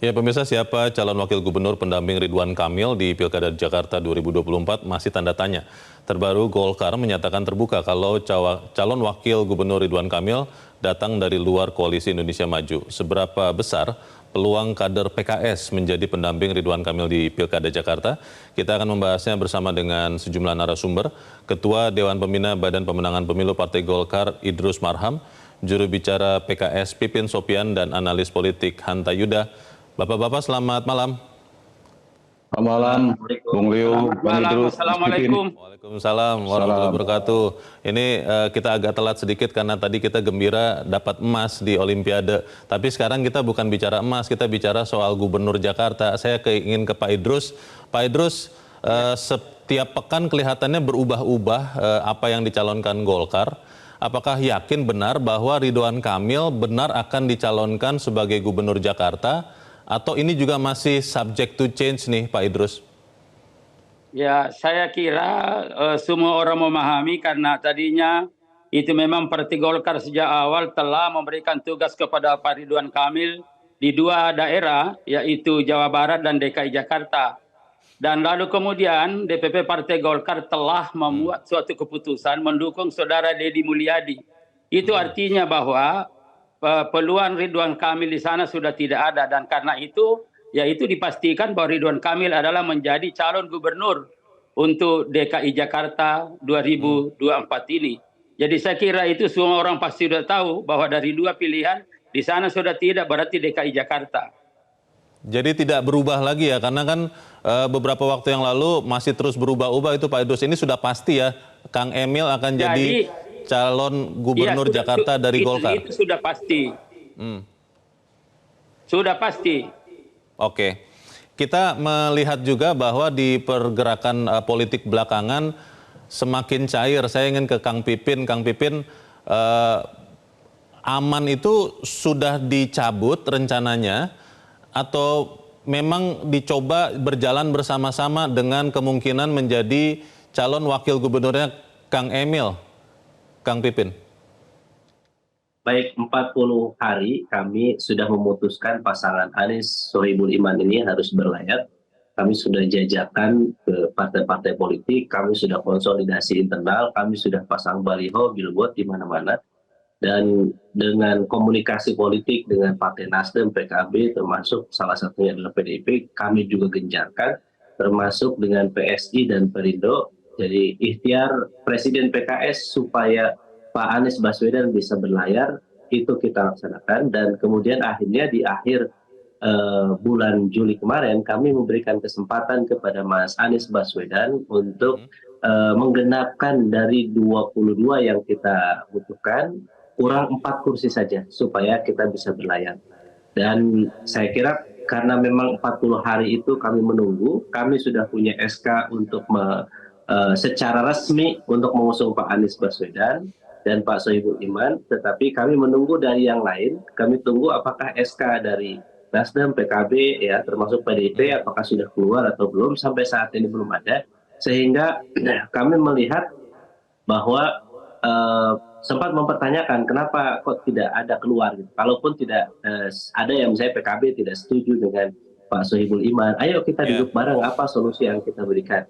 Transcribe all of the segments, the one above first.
Ya, pemirsa, siapa calon wakil gubernur pendamping Ridwan Kamil di Pilkada Jakarta 2024 masih tanda tanya. Terbaru Golkar menyatakan terbuka kalau calon wakil gubernur Ridwan Kamil datang dari luar Koalisi Indonesia Maju. Seberapa besar peluang kader PKS menjadi pendamping Ridwan Kamil di Pilkada Jakarta? Kita akan membahasnya bersama dengan sejumlah narasumber. Ketua Dewan Pembina Badan Pemenangan Pemilu Partai Golkar Idrus Marham, juru bicara PKS Pipin Sopian, dan analis politik Hanta Yuda. Bapak-bapak, selamat malam. Selamat malam, Bung Leo, Bang Idrus. Assalamualaikum. Waalaikumsalam warahmatullahi wabarakatuh. Ini kita agak telat sedikit karena tadi kita gembira dapat emas di Olimpiade. Tapi sekarang kita bukan bicara emas, kita bicara soal Gubernur Jakarta. Saya ingin ke Pak Idrus. Pak Idrus, setiap pekan kelihatannya berubah-ubah apa yang dicalonkan Golkar. Apakah yakin benar bahwa Ridwan Kamil benar akan dicalonkan sebagai Gubernur Jakarta? Atau ini juga masih subject to change nih, Pak Idrus? Ya, saya kira semua orang memahami karena tadinya itu memang Partai Golkar sejak awal telah memberikan tugas kepada Pak Ridwan Kamil di dua daerah, yaitu Jawa Barat dan DKI Jakarta. Dan lalu kemudian DPP Partai Golkar telah membuat suatu keputusan mendukung saudara Deddy Mulyadi. Itu artinya bahwa peluang Ridwan Kamil di sana sudah tidak ada, dan karena itu yaitu dipastikan bahwa Ridwan Kamil adalah menjadi calon gubernur untuk DKI Jakarta 2024 ini. Jadi saya kira itu semua orang pasti sudah tahu bahwa dari dua pilihan di sana sudah tidak, berarti DKI Jakarta. Jadi tidak berubah lagi ya, karena kan beberapa waktu yang lalu masih terus berubah-ubah itu, Pak Idrus. Ini sudah pasti ya, Kang Emil akan jadi calon gubernur Jakarta dari Golkar. Itu sudah pasti. Sudah pasti. Oke. Kita melihat juga bahwa di pergerakan politik belakangan semakin cair. Saya ingin ke Kang Pipin. Kang Pipin, aman itu sudah dicabut rencananya atau memang dicoba berjalan bersama-sama dengan kemungkinan menjadi calon wakil gubernurnya Kang Emil? Kang Pipin. Baik, 40 hari kami sudah memutuskan pasangan Anies Sohibul Iman ini harus berlayar. Kami sudah jajakan ke partai-partai politik, kami sudah konsolidasi internal, kami sudah pasang baliho, billboard di mana-mana. Dan dengan komunikasi politik dengan Partai Nasdem, PKB, termasuk salah satunya adalah PDIP, kami juga gencarkan, termasuk dengan PSI dan Perindo. Jadi ikhtiar Presiden PKS supaya Pak Anies Baswedan bisa berlayar, itu kita laksanakan. Dan kemudian akhirnya di akhir bulan Juli kemarin, kami memberikan kesempatan kepada Mas Anies Baswedan untuk menggenapkan dari 22 yang kita butuhkan, kurang 4 kursi saja supaya kita bisa berlayar. Dan saya kira karena memang 40 hari itu kami menunggu, kami sudah punya SK untuk secara resmi untuk mengusung Pak Anies Baswedan dan Pak Sohibul Iman, tetapi kami menunggu dari yang lain. Kami tunggu apakah SK dari Nasdem, PKB, ya termasuk PDIP, apakah sudah keluar atau belum. Sampai saat ini belum ada, sehingga kami melihat bahwa sempat mempertanyakan kenapa kok tidak ada keluar gitu. Kalaupun tidak ada yang misalnya PKB tidak setuju dengan Pak Sohibul Iman, ayo kita duduk bareng, apa solusi yang kita berikan.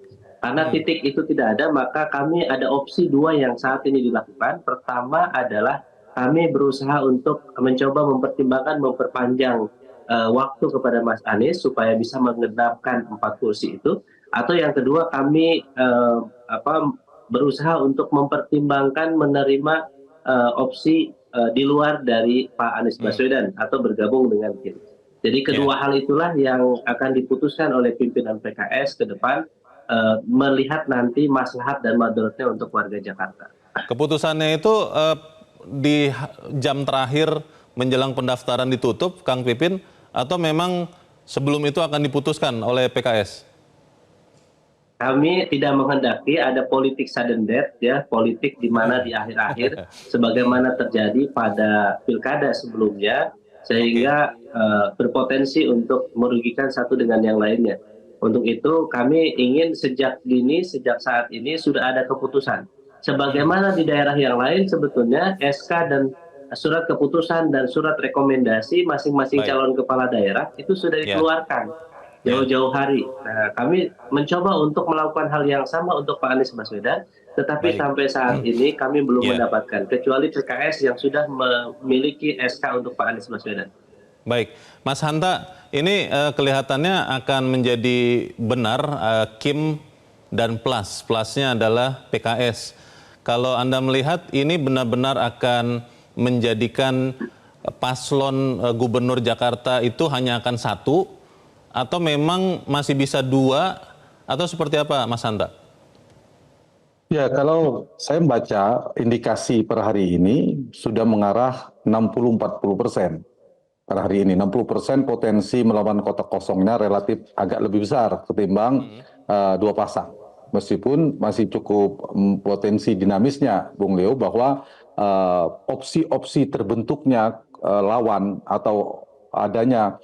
Karena titik itu tidak ada, maka kami ada opsi dua yang saat ini dilakukan. Pertama adalah kami berusaha untuk mencoba mempertimbangkan memperpanjang waktu kepada Mas Anies supaya bisa menggenapkan 4 kursi itu. Atau yang kedua, kami berusaha untuk mempertimbangkan menerima opsi di luar dari Pak Anies Baswedan atau bergabung dengan tim. Jadi kedua hal itulah yang akan diputuskan oleh pimpinan PKS ke depan, melihat nanti maslahat dan madaratnya untuk warga Jakarta. Keputusannya itu di jam terakhir menjelang pendaftaran ditutup, Kang Pipin, atau memang sebelum itu akan diputuskan oleh PKS? Kami tidak menghendaki ada politik sudden death, ya, politik di mana di akhir-akhir sebagaimana terjadi pada pilkada sebelumnya, sehingga berpotensi untuk merugikan satu dengan yang lainnya. Untuk itu kami ingin sejak dini, sejak saat ini sudah ada keputusan. Sebagaimana di daerah yang lain sebetulnya SK dan surat keputusan dan surat rekomendasi masing-masing Baik. calon kepala daerah itu sudah Ya. dikeluarkan jauh-jauh hari. Nah, kami mencoba untuk melakukan hal yang sama untuk Pak Anies Baswedan, tetapi Baik. sampai saat ini kami belum Ya. mendapatkan, kecuali PKS yang sudah memiliki SK untuk Pak Anies Baswedan. Baik, Mas Hanta, ini kelihatannya akan menjadi benar Kim dan plusnya adalah PKS. Kalau Anda melihat ini benar-benar akan menjadikan paslon gubernur Jakarta itu hanya akan satu, atau memang masih bisa dua, atau seperti apa Mas Hanta? Ya, kalau saya membaca indikasi per hari ini sudah mengarah 60-40%. Per hari ini 60% potensi melawan kotak kosongnya relatif agak lebih besar ketimbang dua pasang. Meskipun masih cukup potensi dinamisnya, Bung Leo, bahwa opsi-opsi terbentuknya lawan atau adanya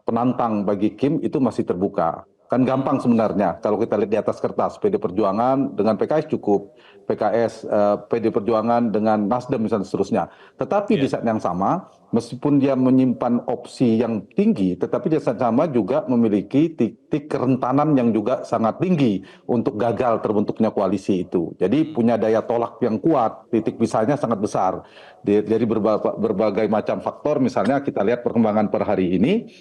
penantang bagi Kim itu masih terbuka. Kan gampang sebenarnya kalau kita lihat di atas kertas, PD Perjuangan dengan PKS cukup, PKS, PD Perjuangan dengan Nasdem misalnya seterusnya. Tetapi di saat yang sama, meskipun dia menyimpan opsi yang tinggi, tetapi di saat sama juga memiliki titik kerentanan yang juga sangat tinggi untuk gagal terbentuknya koalisi itu. Jadi punya daya tolak yang kuat, titik pisahnya sangat besar. Dari berbagai macam faktor, misalnya kita lihat perkembangan per hari ini,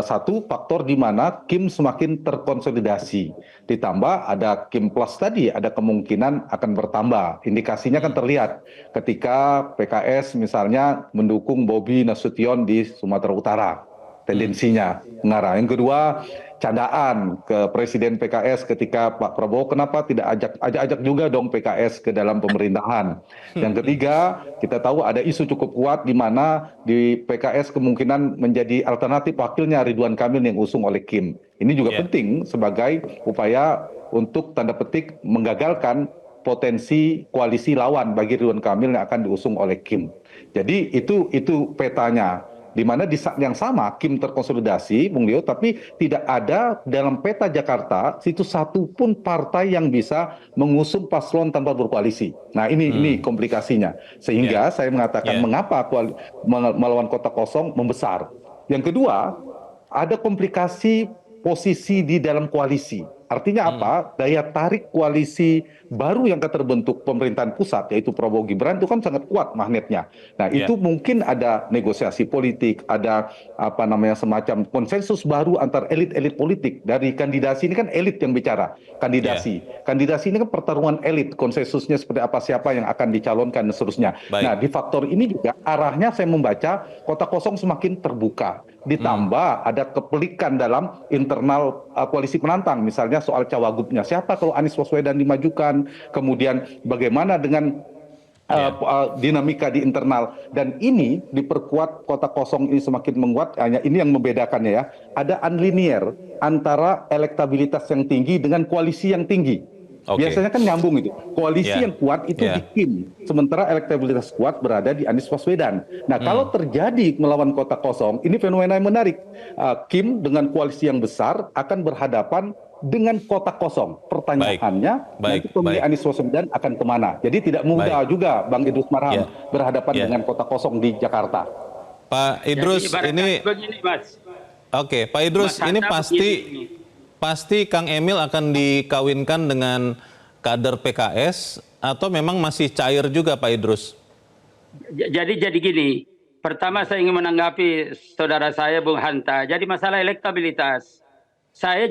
satu faktor di mana Kim semakin terkonsolidasi, ditambah ada Kim Plus tadi, ada kemungkinan akan bertambah. Indikasinya kan terlihat ketika PKS misalnya mendukung Bobi Nasution di Sumatera Utara, tendensinya mengarah. Yang kedua, candaan ke Presiden PKS ketika Pak Prabowo, kenapa tidak ajak juga dong PKS ke dalam pemerintahan. Yang ketiga, kita tahu ada isu cukup kuat di mana di PKS kemungkinan menjadi alternatif wakilnya Ridwan Kamil yang usung oleh Kim. Ini juga penting sebagai upaya untuk tanda petik menggagalkan potensi koalisi lawan bagi Ridwan Kamil yang akan diusung oleh Kim. Jadi itu petanya. Di mana di saat yang sama Kim terkonsolidasi, Bung Leo, tapi tidak ada dalam peta Jakarta situ satu pun partai yang bisa mengusung paslon tanpa berkoalisi. Nah ini komplikasinya. Sehingga saya mengatakan mengapa melawan kotak kosong membesar. Yang kedua, ada komplikasi posisi di dalam koalisi. Artinya apa? Daya tarik koalisi baru yang akan terbentuk pemerintahan pusat, yaitu Prabowo Gibran, itu kan sangat kuat magnetnya. Nah, itu mungkin ada negosiasi politik, ada semacam konsensus baru antar elit-elit politik. Dari kandidasi ini kan elit yang bicara, kandidasi. Kandidasi ini kan pertarungan elit, konsensusnya seperti apa, siapa yang akan dicalonkan dan seterusnya. Nah, di faktor ini juga arahnya saya membaca kotak kosong semakin terbuka. Ditambah ada kepelikan dalam internal koalisi penantang, misalnya soal cawagupnya siapa kalau Anies Baswedan dimajukan, kemudian bagaimana dengan dinamika di internal, dan ini diperkuat kotak kosong ini semakin menguat. Hanya ini yang membedakannya ya, ada unlinear antara elektabilitas yang tinggi dengan koalisi yang tinggi. Biasanya kan nyambung itu. Koalisi yang kuat itu di Kim, sementara elektabilitas kuat berada di Anies Baswedan. Nah, kalau terjadi melawan kotak kosong, ini fenomena yang menarik. Kim dengan koalisi yang besar akan berhadapan dengan kotak kosong. Pertanyaannya, nanti pemilih Anies Baswedan akan kemana? Jadi tidak mudah juga Bang Idrus Marham berhadapan dengan kotak kosong di Jakarta. Pak Idrus, ini begini, Mas. Oke, Pak Idrus, ini pasti Kang Emil akan dikawinkan dengan kader PKS atau memang masih cair juga, Pak Idrus? Jadi gini, pertama saya ingin menanggapi saudara saya Bung Hanta. Jadi masalah elektabilitas, saya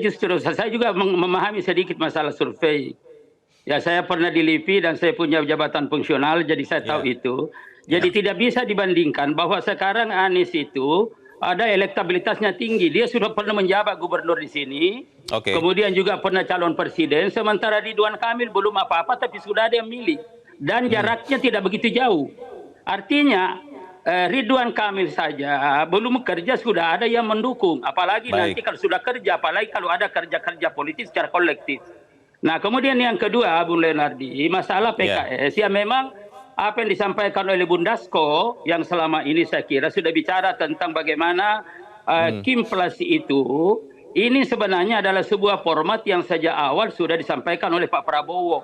juga memahami sedikit masalah survei. Ya, saya pernah di LIPI dan saya punya jabatan fungsional, jadi saya tahu itu. Jadi tidak bisa dibandingkan bahwa sekarang Anies itu ada elektabilitasnya tinggi. Dia sudah pernah menjabat gubernur di sini. Kemudian juga pernah calon presiden. Sementara Ridwan Kamil belum apa-apa tapi sudah ada yang milih. Dan jaraknya tidak begitu jauh. Artinya Ridwan Kamil saja belum kerja sudah ada yang mendukung. Apalagi nanti kalau sudah kerja, apalagi kalau ada kerja-kerja politik secara kolektif. Nah, kemudian yang kedua, Bung Leonardi, masalah PKS ya memang apa yang disampaikan oleh Bung Dasko yang selama ini saya kira sudah bicara tentang bagaimana Kim Plus itu, ini sebenarnya adalah sebuah format yang sejak awal sudah disampaikan oleh Pak Prabowo.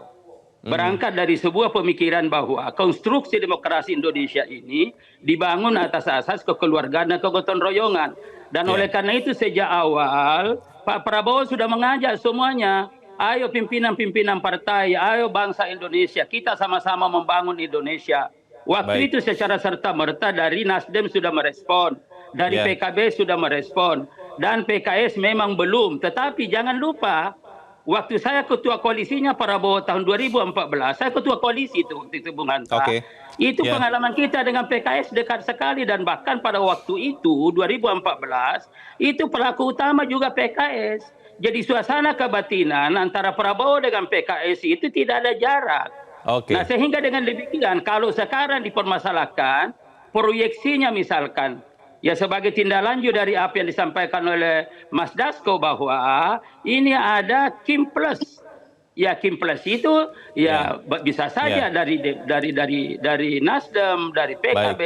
Berangkat dari sebuah pemikiran bahwa konstruksi demokrasi Indonesia ini dibangun atas asas kekeluargaan dan kegotong royongan. Dan oleh karena itu sejak awal Pak Prabowo sudah mengajak semuanya, ayo pimpinan-pimpinan partai, ayo bangsa Indonesia, kita sama-sama membangun Indonesia. Waktu itu secara serta-merta dari Nasdem sudah merespon, dari PKB sudah merespon, dan PKS memang belum. Tetapi jangan lupa, waktu saya ketua koalisinya Prabowo tahun 2014, saya ketua koalisi itu waktu itu Bung Hanta. Itu pengalaman kita dengan PKS dekat sekali, dan bahkan pada waktu itu 2014 itu pelaku utama juga PKS. Jadi suasana kebatinan antara Prabowo dengan PKS itu tidak ada jarak. Nah, sehingga dengan demikian kalau sekarang dipermasalahkan proyeksinya misalkan ya sebagai tindak lanjut dari apa yang disampaikan oleh Mas Dasko bahwa ini ada Kim Plus. Ya Kim Plus itu ya bisa saja dari Nasdem, dari PKB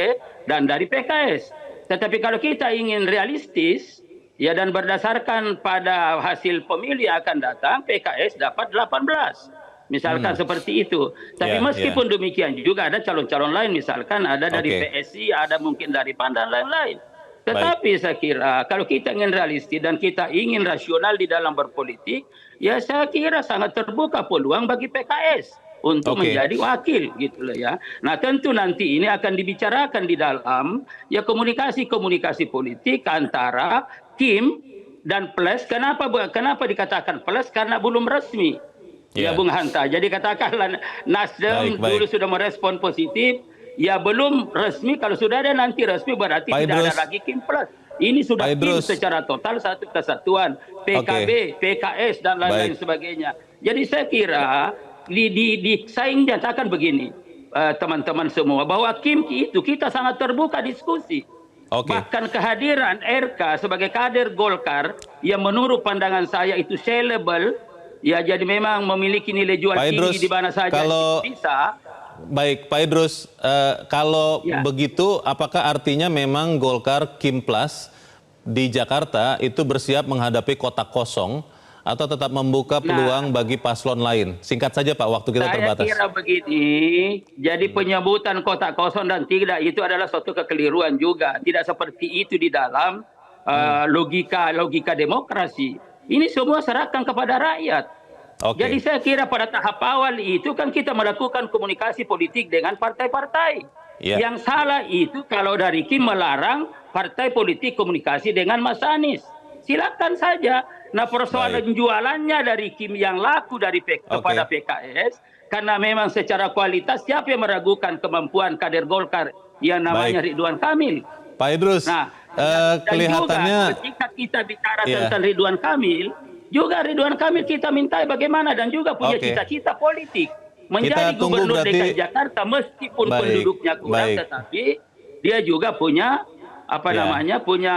dan dari PKS. Tetapi kalau kita ingin realistis ya dan berdasarkan pada hasil pemilu yang akan datang, PKS dapat 18. Misalkan seperti itu. Tapi meskipun demikian juga ada calon-calon lain, misalkan ada dari PSI, ada mungkin dari PAN dan lain-lain. Tetapi saya kira kalau kita ingin realistis dan kita ingin rasional di dalam berpolitik, ya saya kira sangat terbuka peluang bagi PKS untuk menjadi wakil gitu loh ya. Nah, tentu nanti ini akan dibicarakan di dalam ya komunikasi politik antara Kim dan Plus. Kenapa dikatakan Plus? Karena belum resmi. Ya Bung Hanta. Jadi katakanlah Nasdem dulu sudah merespon positif. Ya belum resmi, kalau sudah ada nanti resmi berarti tidak ada lagi Kim Plus. Ini sudah Kim secara total satu kesatuan. PKB, PKS dan lain-lain sebagainya. Jadi saya kira saya ingin nyatakan begini teman-teman semua, bahwa Kim itu kita sangat terbuka diskusi. Bahkan kehadiran RK sebagai kader Golkar yang menurut pandangan saya itu sellable, ya jadi memang memiliki nilai jual tinggi di mana saja bisa. Baik, Pak Idrus, kalau begitu apakah artinya memang Golkar Kim Plus di Jakarta itu bersiap menghadapi kotak kosong atau tetap membuka peluang bagi paslon lain? Singkat saja Pak, waktu kita terbatas. Saya kira begini, jadi penyebutan kotak kosong dan tidak itu adalah suatu kekeliruan juga. Tidak seperti itu di dalam logika demokrasi. Ini semua serahkan kepada rakyat. Jadi saya kira pada tahap awal itu kan kita melakukan komunikasi politik dengan partai-partai. Yang salah itu kalau dari Kim melarang partai politik komunikasi dengan Mas Anies. Silakan saja. Nah, persoalan jualannya dari Kim yang laku dari kepada PKS, karena memang secara kualitas siapa yang meragukan kemampuan kader Golkar yang namanya Ridwan Kamil. Pak Idrus, nah, kelihatannya juga, ketika kita bicara tentang Ridwan Kamil, juga Ridwan Kamil kita minta bagaimana dan juga punya cita-cita politik menjadi gubernur DKI Jakarta meskipun penduduknya kurang, tetapi dia juga punya punya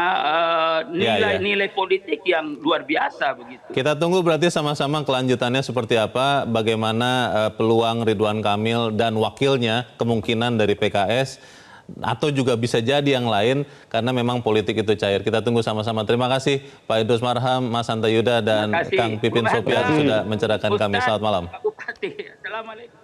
nilai-nilai politik yang luar biasa begitu. Kita tunggu berarti sama-sama kelanjutannya seperti apa, bagaimana peluang Ridwan Kamil dan wakilnya kemungkinan dari PKS atau juga bisa jadi yang lain karena memang politik itu cair. Kita tunggu sama-sama. Terima kasih Pak Idrus Marham, Mas Hanta Yuda dan Kang Pipin Sopian sudah mencerahkan kami. Selamat malam. Assalamualaikum.